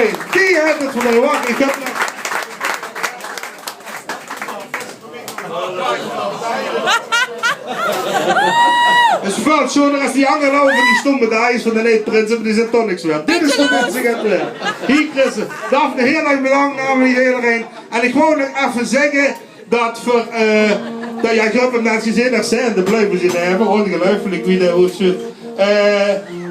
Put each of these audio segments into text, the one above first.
alleen. Die heeft het voor mij. Wacht, ik heb nog... Het is wel zo als die hangen over die stomme daaiers van de leedprinsen, maar die zijn toch niks meer. Dit is de mensen het weer. Hier Christen, Daphne, heel erg bedankt namens iedereen. En ik wou nog even zeggen dat voor, dat jij groep hem net gezien hebt, zijn de blijven ze hebben, ongelooflijk wie de hoe het zit.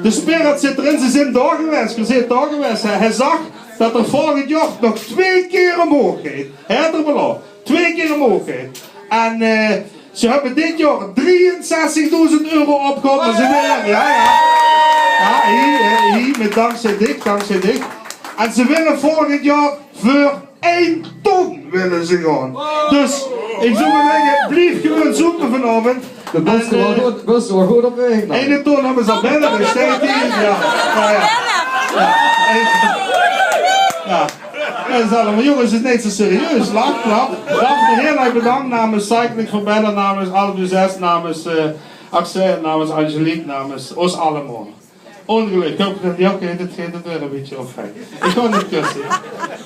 De spirit zit erin, ze zijn doorgeweest, je zit doorgeweest. Hij zag dat er volgend jaar nog 2 keer omhoog gaat. Hij had er beloofd, 2 keer omhoog gaat. En ze hebben dit jaar 63.000 euro opgehaald. Ze willen, ja, hier, met dankzij dit. En ze willen volgend jaar voor 1 ton willen ze gaan. Dus ik zou maar zeggen, blijf gewoon zoeken vanavond. De bus wel goed op weg. 1 ton hebben ze al bellen, dus steeds hier. Ja. Dat is allemaal, jongens, het is niet zo serieus. Lach, klap. Daphne, heel erg bedankt namens Cycling voor Bellen, namens Albus S, namens Axel, namens Angelique, namens ons allemaal. Ongeluk. Ik hoop dat Jokke het weer een beetje opvangt. Ik ga niet kussen.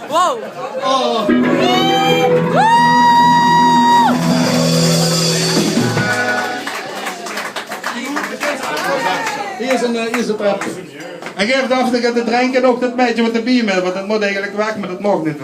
Wow. Oh. Hier is een pret. En geef Daphne te drinken ook dat meisje met de bier mee, want dat moet eigenlijk weg, maar dat mag niet.